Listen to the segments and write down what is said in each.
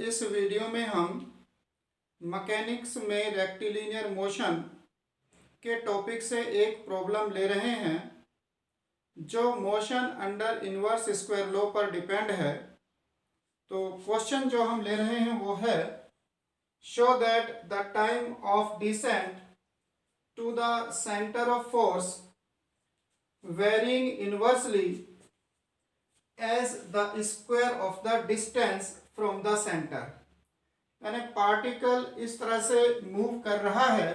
इस वीडियो में हम मैकेनिक्स में रेक्टिलिनियर मोशन के टॉपिक से एक प्रॉब्लम ले रहे हैं जो motion under inverse square law पर डिपेंड है। तो क्वेश्चन जो हम ले रहे हैं वो है, show that the time of descent to the centre of force varying inversely as the square of the distance from the centre. यानी पार्टिकल इस तरह से मूव कर रहा है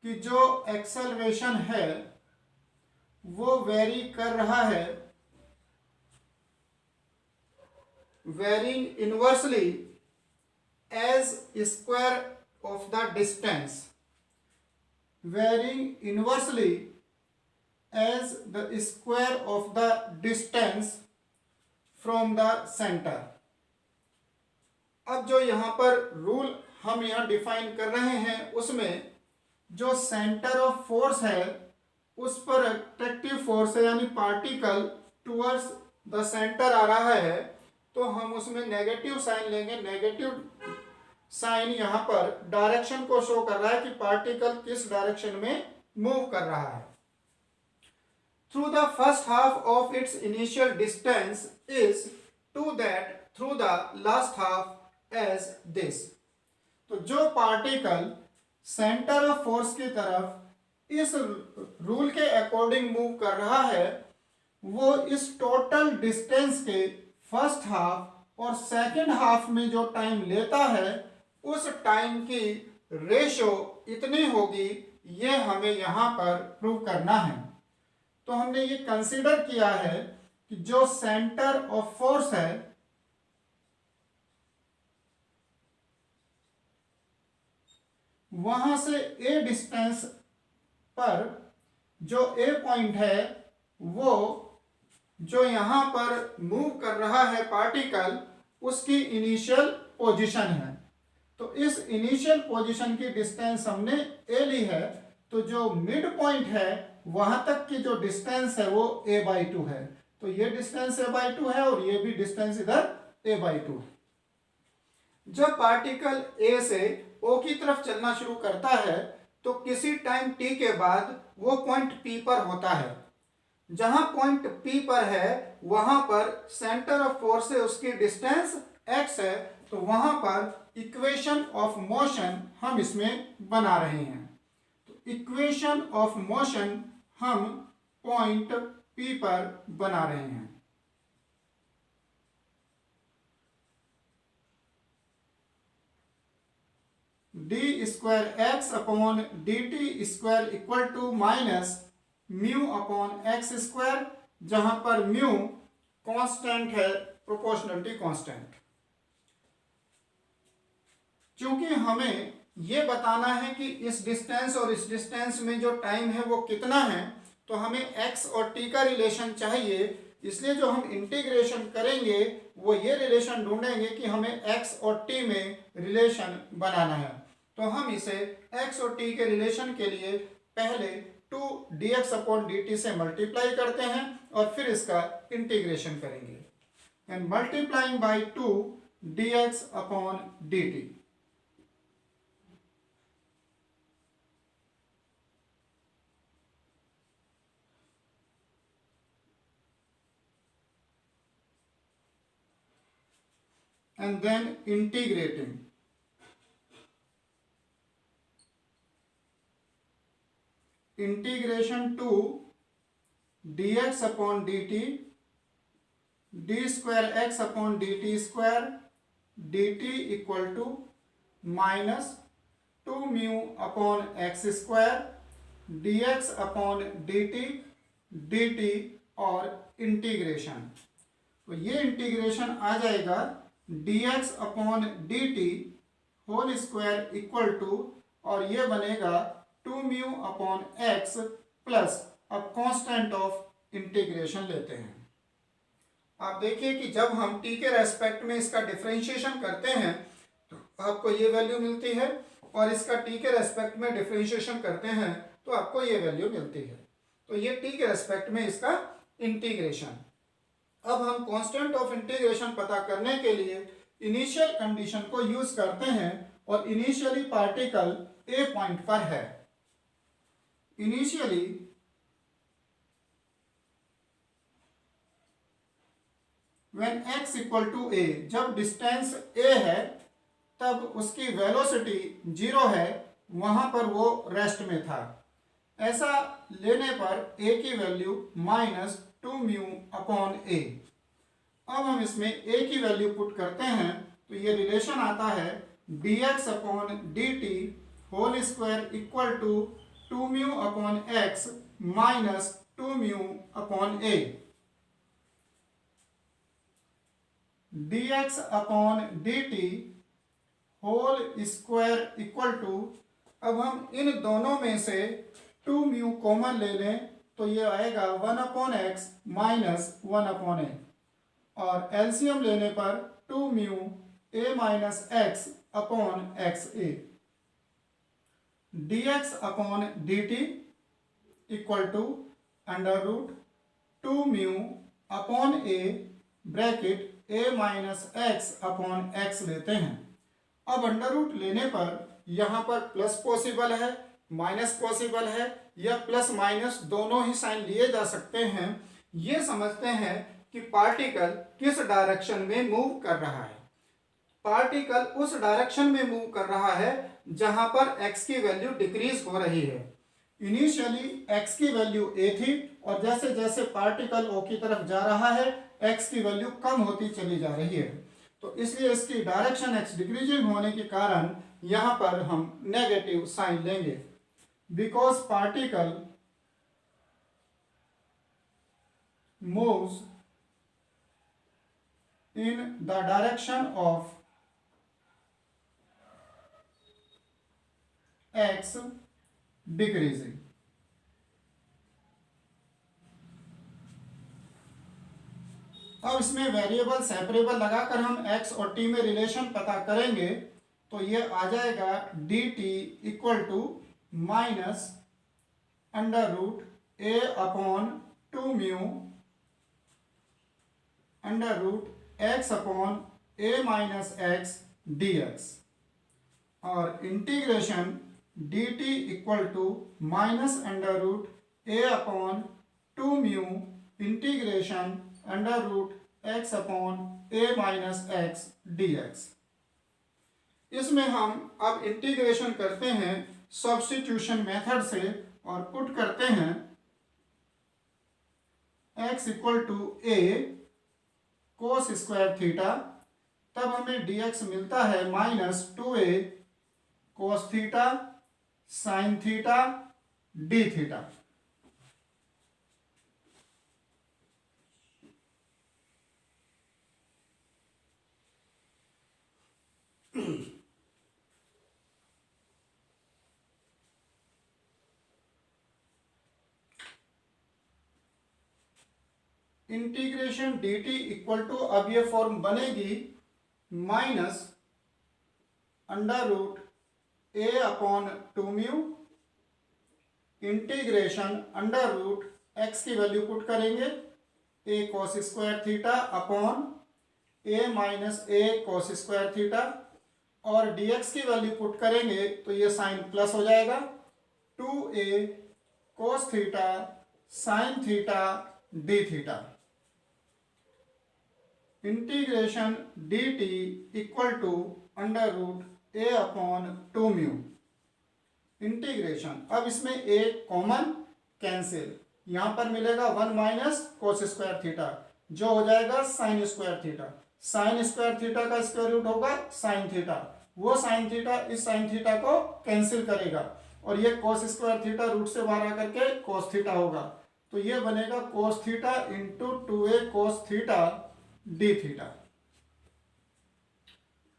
कि जो एक्सेलरेशन है वो वेरी कर रहा है, varying inversely as square of the distance, varying inversely as the square of the distance from the centre. अब जो यहाँ पर रूल हम यहाँ डिफाइन कर रहे हैं उसमें जो सेंटर ऑफ फोर्स है उस पर अट्रैक्टिव फोर्स है, यानी पार्टिकल टुवर्ड्स द सेंटर आ रहा है तो हम उसमें नेगेटिव साइन लेंगे। नेगेटिव साइन यहाँ पर डायरेक्शन को शो कर रहा है कि पार्टिकल किस डायरेक्शन में मूव कर रहा है। Through the first half of its initial distance is to that through the last half as this. तो जो पार्टिकल सेंटर ऑफ फोर्स की तरफ इस रूल के अकॉर्डिंग मूव कर रहा है वो इस टोटल डिस्टेंस के फर्स्ट हाफ और सेकंड हाफ में जो टाइम लेता है उस टाइम की रेशो इतनी होगी, ये हमें यहाँ पर प्रूव करना है। तो हमने ये कंसीडर किया है कि जो सेंटर ऑफ फोर्स है वहां से ए डिस्टेंस पर जो ए पॉइंट है वो जो यहां पर मूव कर रहा है पार्टिकल उसकी इनिशियल पोजीशन है। तो इस इनिशियल पोजीशन की डिस्टेंस हमने ए ली है, तो जो मिड पॉइंट है वहां तक की जो डिस्टेंस है वो a/2 है। तो ये डिस्टेंस a/2 है और ये भी डिस्टेंस इधर a/2 है। जब पार्टिकल ए से ओ की तरफ चलना शुरू करता है तो किसी टाइम टी के बाद वो पॉइंट पी पर होता है। जहां पॉइंट पी पर है वहां पर सेंटर ऑफ फोर्स से उसकी डिस्टेंस x है, तो वहां पर इक्वेशन ऑफ मोशन हम इसमें बना रहे हैं। तो इक्वेशन ऑफ मोशन हम पॉइंट P पर बना रहे हैं। D square X upon D T square equal to minus mu upon X square, जहां पर म्यू कांस्टेंट है, प्रोपोर्शनलिटी कांस्टेंट। क्योंकि हमें यह बताना है कि इस डिस्टेंस और इस डिस्टेंस में जो टाइम है वो कितना है, तो हमें x और t का रिलेशन चाहिए। इसलिए जो हम इंटीग्रेशन करेंगे वो ये रिलेशन ढूंढेंगे कि हमें x और t में रिलेशन बनाना है। तो हम इसे x और t के रिलेशन के लिए पहले 2dx अपॉन dt से मल्टीप्लाई करते हैं और फिर इसका इंटीग्रेशन करेंगे। And multiplying by 2dx upon dt। and then integrating. Integration to dx upon dt, d square x upon dt square, dt equal to minus 2 mu upon x square, dx upon dt, dt और integration. तो ये integration आ जाएगा dx upon dt whole square equal to, और ये बनेगा 2 mu upon x plus, अब constant of integration लेते हैं। आप देखिए कि जब हम t के रेस्पेक्ट में इसका डिफरेंशिएशन करते हैं तो आपको ये वैल्यू मिलती है, और इसका t के रेस्पेक्ट में डिफरेंशिएशन करते हैं तो आपको ये वैल्यू मिलती है। तो ये t के रेस्पेक्ट में इसका इंटीग्रेशन। अब हम कांस्टेंट ऑफ इंटीग्रेशन पता करने के लिए इनिशियल कंडीशन को यूज करते हैं और इनिशियली पार्टिकल ए पॉइंट पर है। Initially when x equal to a, जब डिस्टेंस a है तब उसकी वेलोसिटी 0 है, वहां पर वो रेस्ट में था। ऐसा लेने पर a की वैल्यू -2μ/a। अब हम इसमें a की वैल्यू पुट करते हैं तो ये रिलेशन आता है dx/dt whole square equal to 2μ/x minus 2μ/a। dx/dt whole square equal to, अब हम इन दोनों में से 2μ कॉमन ले लें तो ये आएगा 1/x माइनस 1/a, और एलसीएम लेने पर 2μ minus x/xa। dx/dt equal to √2μ/a bracket a minus x/x लेते हैं। अब अंडर रूट लेने पर यहाँ पर प्लस पॉसिबल है, माइनस पॉसिबल है, या प्लस माइनस दोनों ही साइन लिए जा सकते हैं। ये समझते हैं कि पार्टिकल किस डायरेक्शन में मूव कर रहा है। पार्टिकल उस डायरेक्शन में मूव कर रहा है जहां पर x की वैल्यू डिक्रीज हो रही है। इनिशियली x की वैल्यू a थी और जैसे जैसे पार्टिकल o की तरफ जा रहा है x की वैल्यू कम होती चली जा रही है। तो इसलिए इसकी डायरेक्शन x डिक्रीजिंग होने के कारण यहां पर हम नेगेटिव साइन लेंगे। Because particle moves in the direction of x decreasing. अब इसमें वेरिएबल सेपरेबल लगाकर हम x और t में रिलेशन पता करेंगे तो ये आ जाएगा dt equal to minus √a/2μ √x/a minus x dx, और integration dt equal to minus √a/2μ integration √x/a minus x dx। इसमें हम अब इंटीग्रेशन करते हैं सब्स्टिट्यूशन मेथड से और पुट करते हैं x equal to a cos square theta, तब हमें dx मिलता है -2a cos theta sine theta d theta. Integration dt equal to, अब ये फॉर्म बनेगी माइनस √a/2μ इंटीग्रेशन √x की वैल्यू पुट करेंगे a cos square theta upon a minus a cos square theta, और dx की value put करेंगे तो ये साइन प्लस हो जाएगा 2a cos theta sine theta d theta. Integration dt equal to √a/2μ integration. अब इसमें a कॉमन कैंसिल, यहां पर मिलेगा 1 माइनस कोस स्क्वायर थीटा जो हो जाएगा sine square theta. Sine square theta का स्क्वायर रूट होगा साइन थीटा, वो साइन थीटा इस साइन थीटा को कैंसिल करेगा और ये कोस स्क्वायर थीटा रूट से बाहर आकर के कोस थीटा होगा, तो ये बनेगा cos theta into 2a cos theta d theta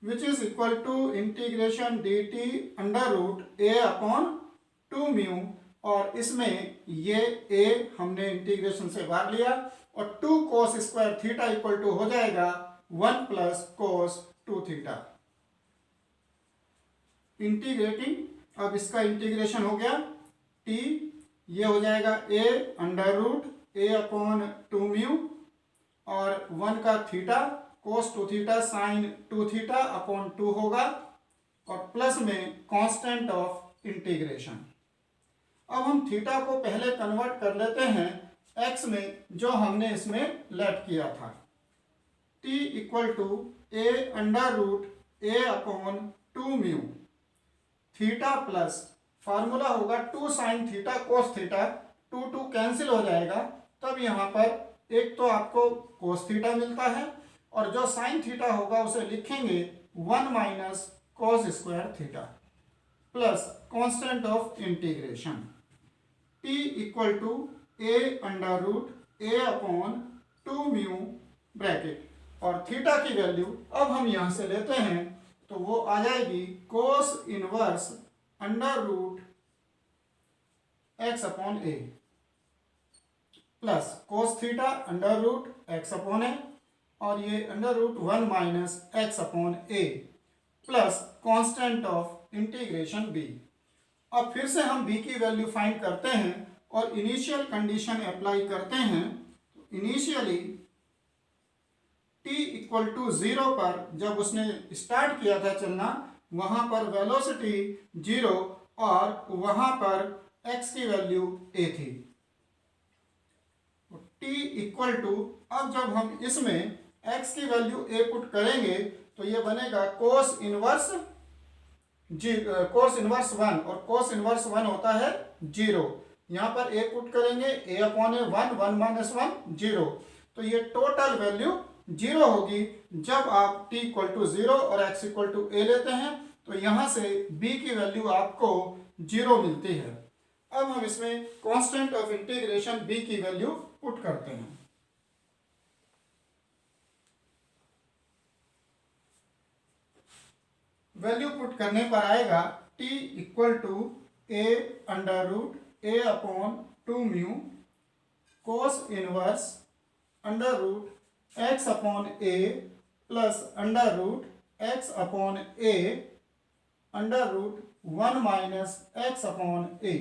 which is equal to integration dt √a/2μ, और इसमें ये a हमने इंटीग्रेशन से बाहर लिया और 2 cos square theta equal to हो जाएगा 1 प्लस कोस 2 थीटा। इंटीग्रेटिंग, अब इसका इंटीग्रेशन हो गया t, ये हो जाएगा a√a/2μ और 1 का theta cos 2 theta sine 2 theta upon 2 होगा और प्लस में कांस्टेंट ऑफ इंटीग्रेशन। अब हम थीटा को पहले कन्वर्ट कर लेते हैं एक्स में, जो हमने इसमें लेट किया था। t equal to a under root a upon 2 mu theta plus formula होगा 2 sine theta cos theta, 2 cancel हो जाएगा, तब यहाँ पर एक तो आपको कोस थीटा मिलता है और जो साइन थीटा होगा उसे लिखेंगे 1 minus cos square theta plus constant of integration t equal to a under root a upon 2 mu bracket, और थीटा की वैल्यू अब हम यहाँ से लेते हैं तो वो आ जाएगी cos inverse under root x upon a plus cos theta under root x upon a, और ये under root 1 minus x upon a plus constant of integration b। अब फिर से हम b की वैल्यू फाइंड करते हैं और इनिशियल कंडीशन अप्लाई करते हैं। इनिशियली t इक्वल टू 0 पर जब उसने स्टार्ट किया था चलना, वहां पर वेलोसिटी 0 और वहां पर x की वैल्यू a थी। t इक्वल टू, अब जब हम इसमें x की वैल्यू a पुट करेंगे तो ये बनेगा कोस इनवर्स 1, और कोस इनवर्स 1 होता है 0। यहाँ पर a पुट करेंगे a अपॉन ए 1 माइनस 1 0, तो ये टोटल वैल्यू 0 होगी। जब आप t इक्वल टू 0 और x इक्वल टू a लेते हैं तो यहाँ से b की वैल्यू आपको 0 मिलती है। अब हम इसमें कांस्टेंट ऑफ इंटीग्रेशन b की वैल्यू पुट करते हैं। वैल्यू पुट करने पर आएगा t equal to a under root a upon 2 mu cos inverse under root x upon a plus under root x upon a under root 1 minus x upon a।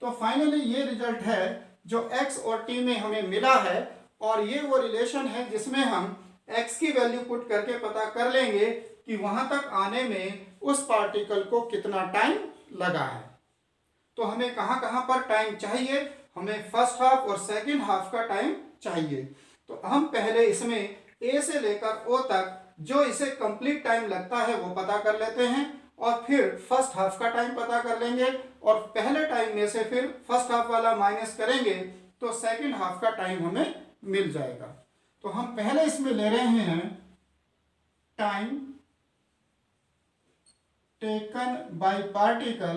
तो finally ये result है जो x और t में हमें मिला है, और ये वो रिलेशन है जिसमें हम x की वैल्यू पुट करके पता कर लेंगे कि वहां तक आने में उस पार्टिकल को कितना टाइम लगा है। तो हमें कहाँ कहाँ पर टाइम चाहिए, हमें फर्स्ट हाफ और सेकंड हाफ का टाइम चाहिए। तो हम पहले इसमें a से लेकर o तक जो इसे कंप्लीट टाइम लगता है वो पता कर लेते हैं, और फिर फर्स्ट हाफ का टाइम पता कर लेंगे, और पहले टाइम में से फिर फर्स्ट हाफ वाला माइनस करेंगे तो सेकंड हाफ का टाइम हमें मिल जाएगा। तो हम पहले इसमें ले रहे हैं time taken by particle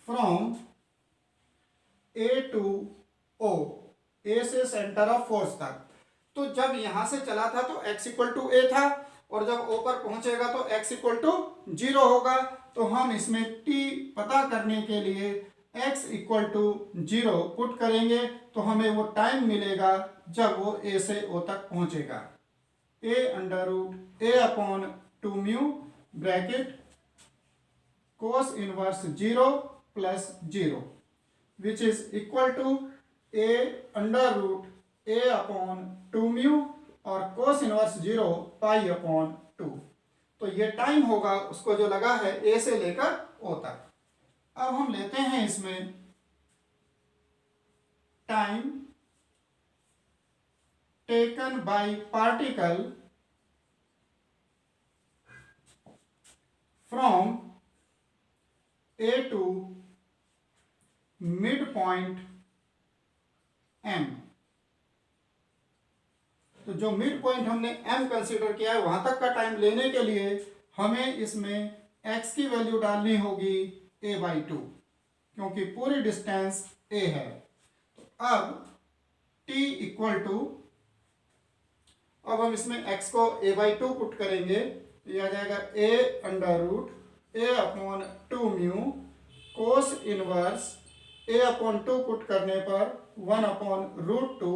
from A to O, A से सेंटर ऑफ फोर्स तक। तो जब यहां से चला था तो x इक्वल टू a था, और जब O पर पहुंचेगा तो x इक्वल टू 0 होगा। तो हम इसमें t पता करने के लिए x इक्वल टू 0 पुट करेंगे तो हमें वो टाइम मिलेगा जब वो a से O तक पहुंचेगा। a under root a upon 2 mu bracket cos inverse 0 plus 0 which is equal to a under root a upon 2 mu और कोस इनवर्स 0 पाई अपॉन 2। तो ये टाइम होगा उसको जो लगा है a से लेकर o तक। अब हम लेते हैं इसमें time taken by particle from A to mid point M। तो जो मिड पॉइंट हमने M कंसीडर किया है वहां तक का टाइम लेने के लिए हमें इसमें x की वैल्यू डालनी होगी a/2, क्योंकि पूरी डिस्टेंस a है। तो अब t इक्वल टू, अब हम इसमें x को a/2 पुट करेंगे तो यह आ जाएगा a under root a upon 2 mu cos inverse a upon 2 put करने पर 1 upon root 2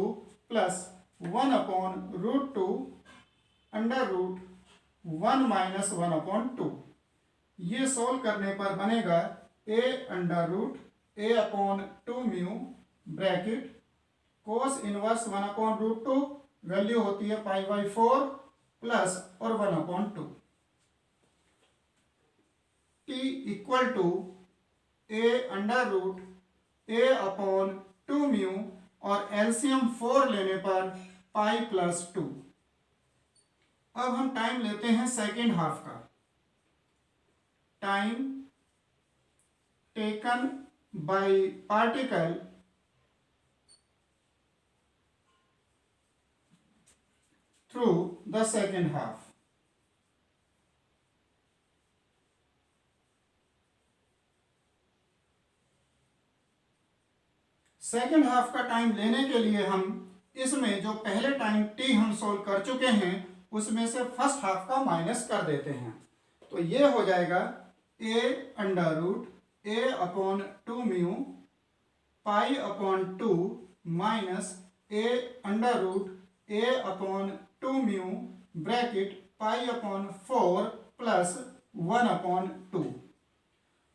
plus 1 upon root 2 under root 1 minus 1 upon 2। ये सोल्व करने पर बनेगा a under root a upon 2 mu bracket cos inverse 1/√2 value होती है π/4 plus और 1/2। t equal to a√a/2 mu और एलसीएम 4 लेने पर π+2। अब हम टाइम लेते हैं सेकेंड हाफ का। Time taken by particle through the second half. Second half का टाइम लेने के लिए हम इसमें जो पहले टाइम टी हम सोल्व कर चुके हैं उसमें से फर्स्ट हाफ का माइनस कर देते हैं। तो ये हो जाएगा a√a/2 mu π/2 minus a√a/2 mu bracket π/4 plus 1/2।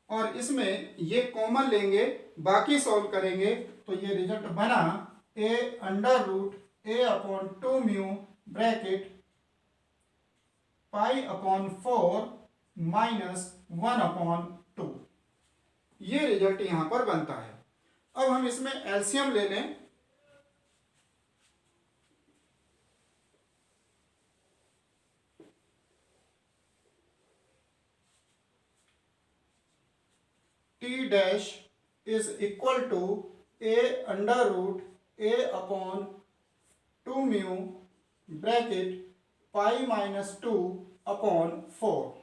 और इसमें ये कॉमन लेंगे, बाकी सॉल्व करेंगे तो ये रिजल्ट बना a√a/2 म्यू ब्रैकेट π/4 माइनस 1/2। ये रिजल्ट यहां पर बनता है। अब हम इसमें एलसीएम ले लें। t dash is equal to a√a/2 mu bracket π-2/4।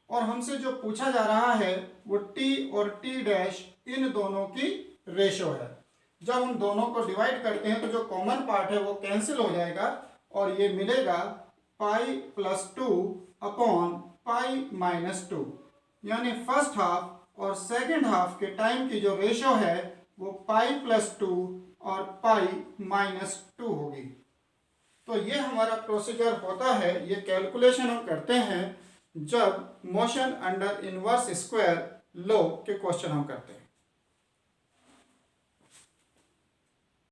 और हमसे जो पूछा जा रहा है वो t और t डैश इन दोनों की रेशो है। जब हम दोनों को डिवाइड करते हैं तो जो कॉमन पार्ट है वो कैंसिल हो जाएगा और ये मिलेगा π+2/π-2। यानी फर्स्ट हाफ और सेकेंड हाफ के टाइम की जो रेशो है वो π+2 और π-2 होगी। तो ये हमारा प्रोसीजर होता है। ये कैलकुलेशन हम करते हैं जब motion under inverse square law के क्वेश्चन हम करते हैं।